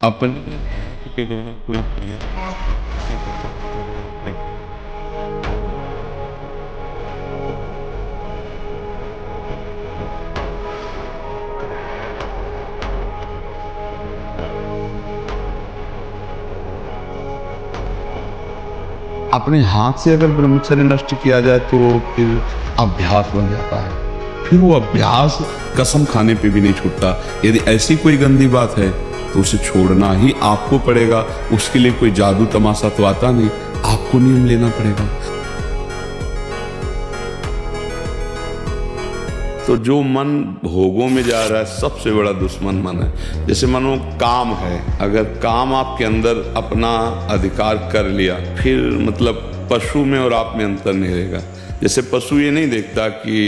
अपने अपने हाथ से अगर ब्रह्मचर्य नष्ट किया जाए तो फिर अभ्यास बन जाता है, फिर वो अभ्यास कसम खाने पे भी नहीं छूटता। यदि ऐसी कोई गंदी बात है तो उसे छोड़ना ही आपको पड़ेगा। उसके लिए कोई जादू तमाशा तो आता नहीं, आपको नियम लेना पड़ेगा। तो जो मन भोगों में जा रहा है सबसे बड़ा दुश्मन मन है। जैसे मानो काम है, अगर काम आपके अंदर अपना अधिकार कर लिया, फिर मतलब पशु में और आप में अंतर नहीं रहेगा। जैसे पशु ये नहीं देखता कि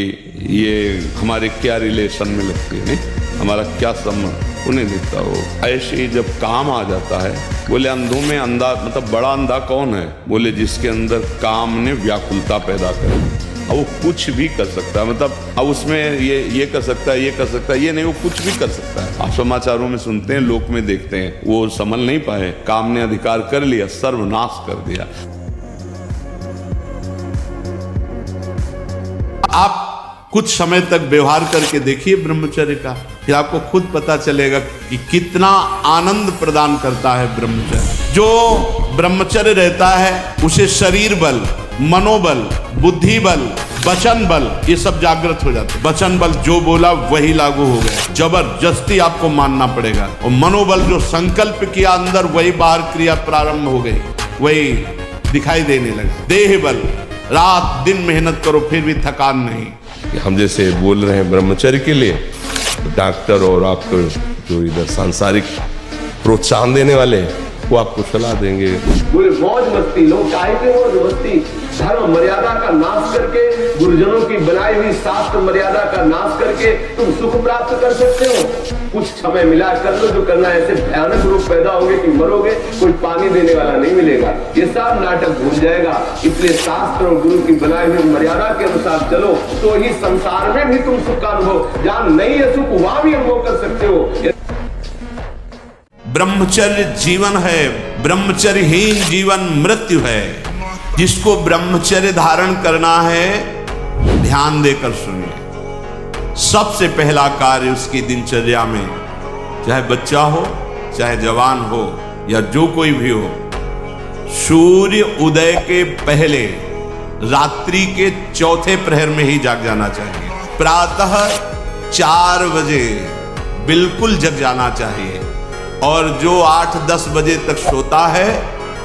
ये हमारे क्या रिलेशन में लगती है, नहीं हमारा क्या संबंध, वो नहीं देखता। वो ऐसे ही जब काम आ जाता है, बोले अंधों में अंधा मतलब बड़ा अंधा कौन है, बोले जिसके अंदर काम ने व्याकुलता पैदा करे। अब वो कुछ भी कर सकता है, मतलब अब उसमें ये कर सकता है, ये कर सकता है, ये नहीं, वो कुछ भी कर सकता है। आप समाचारों में सुनते हैं, लोक में देखते हैं, वो संभल नहीं पाए, काम ने अधिकार कर लिया, सर्वनाश कर दिया। आप कुछ समय तक व्यवहार करके देखिए ब्रह्मचर्य का, फिर आपको खुद पता चलेगा कि कितना आनंद प्रदान करता है ब्रह्मचर्य। जो ब्रह्मचर्य रहता है उसे शरीर बल, मनोबल, बुद्धि बल, वचन बल ये सब जागृत हो जाते हैं। वचन बल जो बोला वही लागू हो गया, जबरदस्ती आपको मानना पड़ेगा। और मनोबल जो संकल्प किया अंदर वही बाहर क्रिया प्रारंभ हो गई, वही दिखाई देने लगा। देह बल, रात दिन मेहनत करो फिर भी थकान नहीं। हम जैसे बोल रहे हैं ब्रह्मचर्य के लिए, डॉक्टर और आपको जो इधर सांसारिक प्रोत्साहन देने वाले हैं वो आपको सलाह देंगे। पूरे मौज मस्ती, लोग काहे के मौज मस्ती, धर्म मर्यादा का नाश करके, गुरुजनों की बनाई हुई शास्त्र मर्यादा का नाश करके तुम सुख प्राप्त कर सकते हो। कुछ समय मिला कर लो जो करना है। ऐसे भयानक रोग पैदा होंगे कि मरोगे, कोई पानी देने वाला नहीं मिलेगा, ये सब नाटक भूल जाएगा। इसलिए शास्त्र और गुरु की बनाई हुई मर्यादा के अनुसार चलो तो ही संसार में भी तुम सुख का अनुभव, जहां नहीं है सुख वहां भी अनुभव कर सकते हो। ब्रह्मचर्य जीवन है, ब्रह्मचर्यहीन जीवन मृत्यु है। जिसको ब्रह्मचर्य धारण करना है ध्यान देकर सुनिए। सबसे पहला कार्य उसकी दिनचर्या में, चाहे बच्चा हो चाहे जवान हो या जो कोई भी हो, सूर्य उदय के पहले रात्रि के चौथे प्रहर में ही जाग जाना चाहिए। प्रातः 4 बजे बिल्कुल जग जाना चाहिए। और जो 8-10 बजे तक सोता है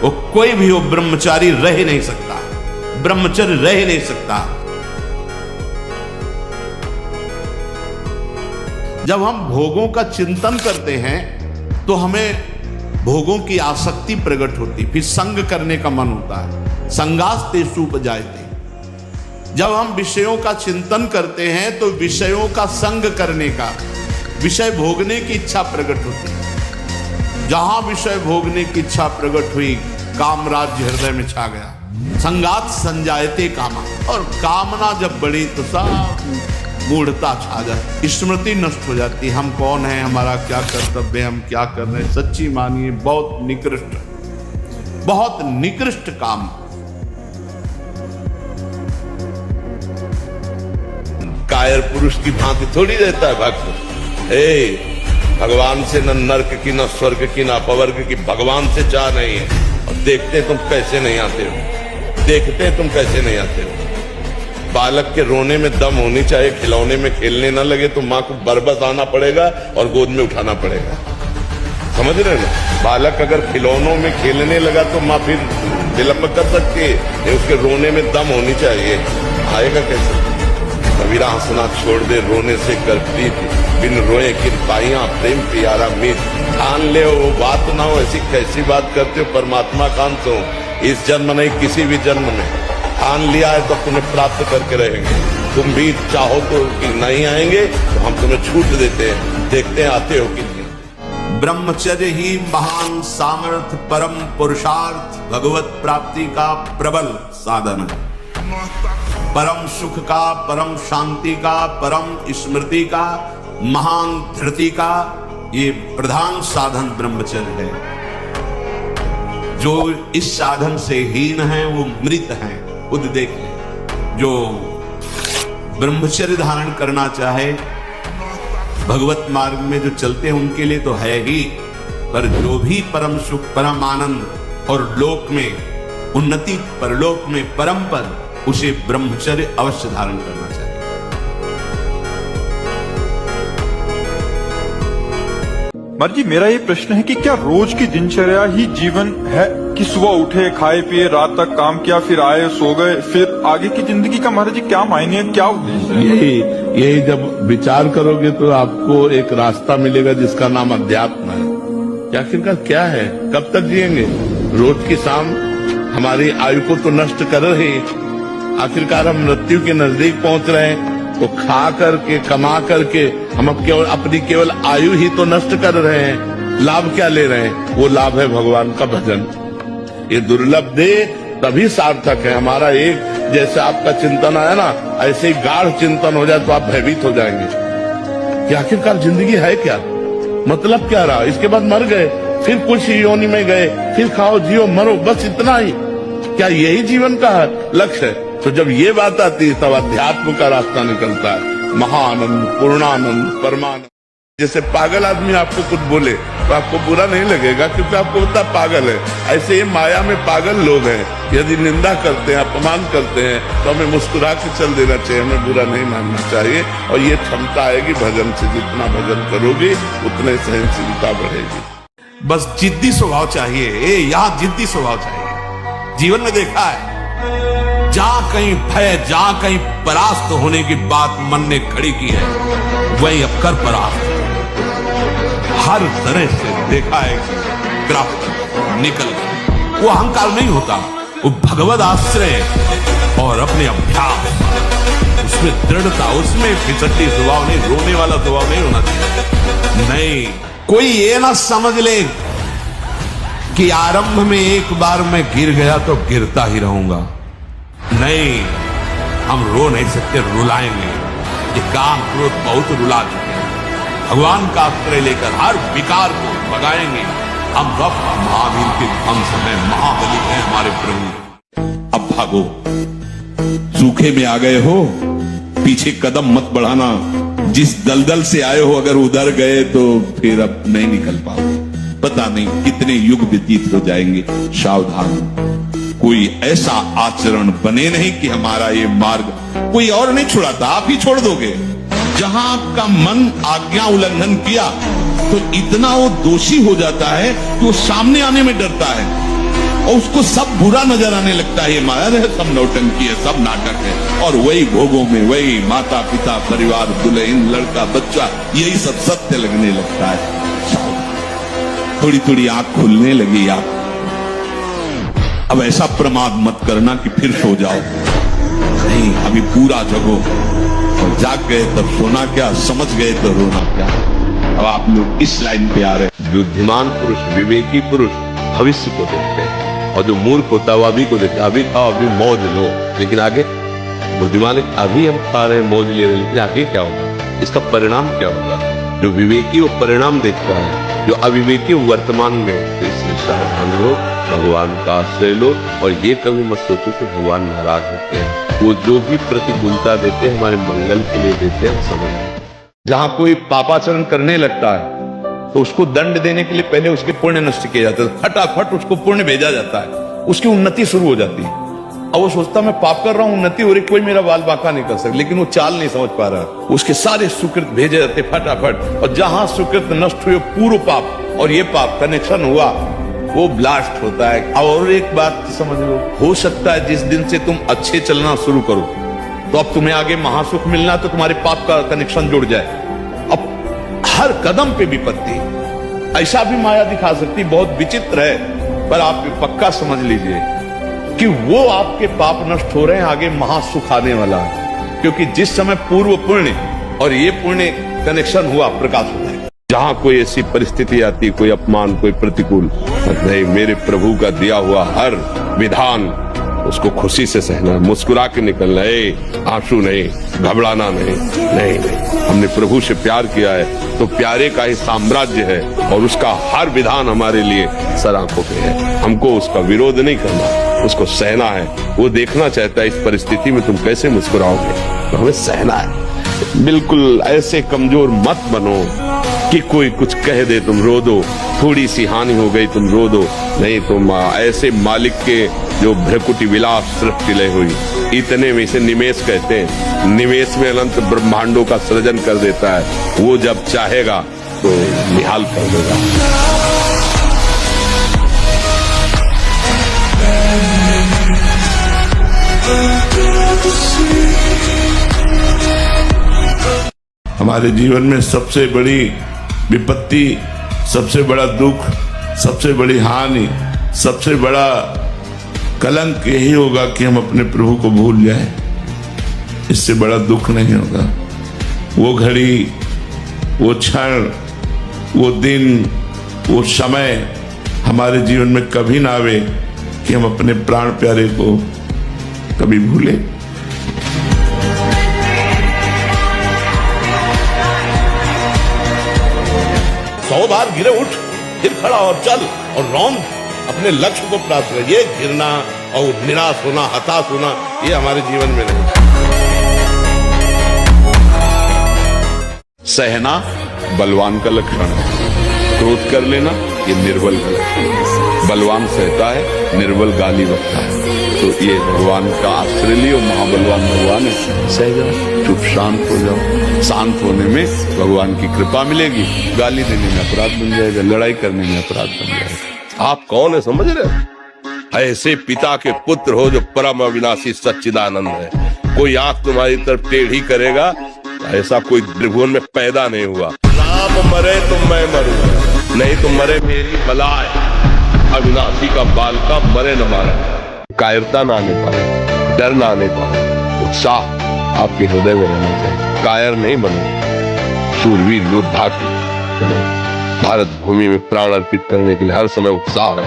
वो कोई भी हो ब्रह्मचारी रह ही नहीं सकता, ब्रह्मचर्य रह ही नहीं सकता। जब हम भोगों का चिंतन करते हैं तो हमें भोगों की आसक्ति प्रकट होती, फिर संग करने का मन होता है। संगास्तेषु उपजायते। जब हम विषयों का चिंतन करते हैं तो विषयों का संग करने का, विषय भोगने की इच्छा प्रकट होती है। जहां विषय भोगने की इच्छा प्रकट हुई, काम राज्य हृदय में छा गया। संगात संजायते कामा, और कामना जब बढ़ी तो सब मूढ़ता छा जाती, स्मृति नष्ट हो जाती। हम कौन है, हमारा क्या कर्तव्य, हम क्या कर रहे हैं। सच्ची मानिए बहुत निकृष्ट काम। कायर पुरुष की भांति थोड़ी रहता है भक्त। भगवान से न नर्क की न स्वर्ग की न अपवर्ग की भगवान से चाह नहीं है। और देखते तुम कैसे नहीं आते हो, देखते तुम कैसे नहीं आते हो। बालक के रोने में दम होनी चाहिए, खिलौने में खेलने ना लगे तो माँ को बरबस आना पड़ेगा और गोद में उठाना पड़ेगा। समझ रहे ना, बालक अगर खिलौनों में खेलने लगा तो माँ फिर विलंब कर सकती है, उसके रोने में दम होनी चाहिए। आएगा कैसे? कबीरा हंसना छोड़ दे, रोने से कर प्रीत, बिन रोए किन पाइयां प्रेम प्यारा मीत। ठान ले वो बात ना हो, ऐसी कैसी बात करते हो, परमात्मा कांत हो। इस जन्म नहीं किसी भी जन्म में ठान लिया है तो तुम्हें प्राप्त करके रहेंगे। तुम भी चाहो तो कि नहीं आएंगे तो हम तुम्हें छूट देते हैं, देखते हैं आते हो कि नहीं। ब्रह्मचर्य ही महान सामर्थ्य, परम पुरुषार्थ, भगवत प्राप्ति का प्रबल साधन है। परम सुख का, परम शांति का, परम स्मृति का, महान धृति का, ये प्रधान साधन ब्रह्मचर्य है। जो इस साधन से हीन है वो मृत हैं, खुद देख ले। जो ब्रह्मचर्य धारण करना चाहे, भगवत मार्ग में जो चलते हैं उनके लिए तो है ही, पर जो भी परम सुख, परम आनंद और लोक में उन्नति, परलोक में परम पद, उसे ब्रह्मचर्य अवश्य धारण करना चाहिए। महाराज जी, मेरा ये प्रश्न है कि क्या रोज की दिनचर्या ही जीवन है कि सुबह उठे, खाए पिए, रात तक काम किया, फिर आए, सो गए, फिर आगे की जिंदगी का महाराज जी क्या मायने है, क्या उद्देश्य है? यही जब विचार करोगे तो आपको एक रास्ता मिलेगा जिसका नाम अध्यात्म है। कि आखिरकार क्या है, कब तक जिएंगे? रोज की शाम हमारी आयु को तो नष्ट कर रहे हैं। आखिरकार हम मृत्यु के नजदीक पहुंच रहे हैं, तो खा करके, कमा करके हम अब केवल आयु ही तो नष्ट कर रहे हैं। लाभ क्या ले रहे हैं? वो लाभ है भगवान का भजन। ये दुर्लभ दे तभी सार्थक है। हमारा एक जैसे आपका चिंतन आया ना, ऐसे ही गाढ़ चिंतन हो जाए तो आप भयभीत हो जाएंगे कि आखिरकार जिंदगी है क्या, मतलब क्या रहा। इसके बाद मर गए, फिर कुछ योनि में गए, फिर खाओ, जियो, मरो, बस इतना ही। क्या यही जीवन का लक्ष्य है? तो जब ये बात आती है तब अध्यात्म का रास्ता निकलता है। महाआनंद, पूर्णानंद, परमानंद। जैसे पागल आदमी आपको कुछ बोले तो आपको बुरा नहीं लगेगा, क्योंकि आपको पता पागल है। ऐसे ये माया में पागल लोग हैं, यदि निंदा करते हैं, अपमान करते हैं तो हमें मुस्कुरा के चल देना चाहिए, हमें बुरा नहीं मानना चाहिए। और ये क्षमता आएगी भजन से। जितना भजन करोगे उतने सहनशीलता बढ़ेगी। बस जिद्दी स्वभाव चाहिए। यहाँ जिद्दी स्वभाव चाहिए। जीवन में देखा है, जहां कहीं भय, जहां कहीं परास्त होने की बात मन ने खड़ी की है, वही अब कर परास्त। हर तरह से देखा है, ग्राफ निकल गए। वो अहंकार नहीं होता, वो भगवद आश्रय और अपने अभ्यास, उसमें दृढ़ता, उसमें फिसड्डी स्वभाव नहीं, रोने वाला स्वभाव नहीं होना चाहिए। नहीं, कोई ये ना समझ ले कि आरंभ में एक बार मैं गिर गया तो गिरता ही रहूंगा। नहीं, हम रो नहीं सकते, रुलाएंगे। ये काम क्रोध बहुत रुला चुके हैं। भगवान का आश्रय लेकर हर विकार को भगाएंगे। हम सब महावीर के ध्वंस हैं, महाबली हैं हमारे प्रभु। अब भागो, सूखे में आ गए हो, पीछे कदम मत बढ़ाना। जिस दलदल से आए हो अगर उधर गए तो फिर अब नहीं निकल पाओगे। पता नहीं कितने युग व्यतीत हो जाएंगे। सावधान, कोई ऐसा आचरण बने नहीं कि हमारा ये मार्ग कोई और नहीं छुड़ाता, आप ही छोड़ दोगे। जहां आपका मन आज्ञा उल्लंघन किया तो इतना वो दोषी हो जाता है कि वो सामने आने में डरता है और उसको सब बुरा नजर आने लगता है। ये माया है, सब नौटंकी है, सब नाटक है। और वही भोगों में वही माता पिता, परिवार, दुल्हन, लड़का, बच्चा, यही सब सत्य लगने लगता है। थोड़ी थोड़ी आंख खुलने लगी आप। अब ऐसा प्रमाद मत करना कि फिर सो जाओ। नहीं, अभी पूरा जगो। और जाग गए तब सोना क्या, समझ गए तो रोना क्या। अब आप लोग इस लाइन पे आ रहे। बुद्धिमान पुरुष, विवेकी पुरुष भविष्य को देखते हैं, और जो मूर्ख होता है वो अभी को देखता है। अभी खाओ, अभी मौज लो, लेकिन आगे बुद्धिमान अभी हम खा रहे हैं, मौज ले रहे हैं, लेकिन आगे क्या होगा, इसका परिणाम क्या होगा। जो विवेकी वो परिणाम देखता है, जो अविवेकी वर्तमान में। तो इसलिए सावधान रहो, भगवान का आश्रय लो। और ये कभी मत सोचो कि भगवान नाराज होते हैं। वो जो भी प्रतिकूलता देते हैं हमारे मंगल के लिए देते हैं, समझ। जहां कोई पापाचरण करने लगता है तो उसको दंड देने के लिए पहले उसके पुण्य नष्ट किए जाते हैं। फटाफट उसको पुण्य भेजा जाता है, उसकी उन्नति शुरू हो जाती है। अब वो सोचता मैं पाप कर रहा हूं, उन्नति हो रही, कोई मेरा बाल बांका नहीं कर सकता। लेकिन वो चाल नहीं समझ पा रहा। उसके सारे सुकृत भेजे जाते फटाफट, और जहां सुकृत नष्ट हुए, पूर्व पाप और ये पाप कनेक्शन हुआ, वो ब्लास्ट होता है। और एक बात समझ लो, हो सकता है जिस दिन से तुम अच्छे चलना शुरू करो तो अब तुम्हें आगे महासुख मिलना, तो तुम्हारे पाप का कनेक्शन जुड़ जाए। अब हर कदम पे विपत्ति, ऐसा भी माया दिखा सकती, बहुत विचित्र है। पर आप पक्का समझ लीजिए कि वो आपके पाप नष्ट हो रहे हैं, आगे महासुख आने वाला है। क्योंकि जिस समय पूर्व पुण्य और ये पुण्य कनेक्शन हुआ, प्रकाश होता है। जहां कोई ऐसी परिस्थिति आती, कोई अपमान, कोई प्रतिकूल, नहीं, मेरे प्रभु का दिया हुआ हर विधान उसको खुशी से सहना, मुस्कुरा के निकलना, आंसू नहीं, घबराना नहीं, नहीं नहीं। हमने प्रभु से प्यार किया है तो प्यारे का ही साम्राज्य है और उसका हर विधान हमारे लिए सर आंखों पे है। हमको उसका विरोध नहीं करना, उसको सहना है। वो देखना चाहता है इस परिस्थिति में तुम कैसे मुस्कुराओगे, तो हमें सहना है। बिल्कुल ऐसे कमजोर मत बनो कि कोई कुछ कह दे तुम रो दो, थोड़ी सी हानि हो गई तुम रो दो। नहीं, तुम ऐसे मालिक के जो भ्रकुटी विलास सृष्टि लय हुई, इतने में से निमेष कहते हैं, निमेष में अनंत ब्रह्मांडों का सृजन कर देता है। वो जब चाहेगा तो निहाल कर देगा। हमारे जीवन में सबसे बड़ी विपत्ति, सबसे बड़ा दुख, सबसे बड़ी हानि, सबसे बड़ा कलंक यही होगा कि हम अपने प्रभु को भूल जाएं। इससे बड़ा दुख नहीं होगा। वो घड़ी, वो क्षण, वो दिन, वो समय हमारे जीवन में कभी ना आवे कि हम अपने प्राण प्यारे को कभी भूले। 100 बार गिरे उठ, फिर खड़ा और चल और रौंद अपने लक्ष्य को प्राप्त कर। ये गिरना और निराश होना, हताश होना, ये हमारे जीवन में नहीं। सहना बलवान का लक्षण है, क्रोध कर लेना ये निर्बल का लक्षण है। बलवान सहता है, निर्बल गाली बकता है। तो ये भगवान का आश्रय लियो, महाबलवान भगवान है। सह जाओ, चुप शांत हो जाओ। शांत होने में भगवान की कृपा मिलेगी। गाली देने में अपराध बन जाएगा, लड़ाई करने में अपराध बन जाएगा। आप कौन है समझ रहे हो? ऐसे पिता के पुत्र हो जो परम अविनाशी सच्चिदानंद है। कोई आंख तुम्हारी तरफ टेढ़ी करेगा, ऐसा कोई त्रिभुवन में पैदा नहीं हुआ। राम मरे तो मैं मरूं, नहीं तो मरे मेरी बलाय। अविनाशी का बाल का मरे न मारे। कायरता ना आने पाए, डर ना आने पाए, उत्साह आपके हृदय में रहना चाहिए। कायर नहीं बनो, शूरवीर योद्धा की भारत भूमि में प्राण अर्पित करने के लिए हर समय उत्साह है।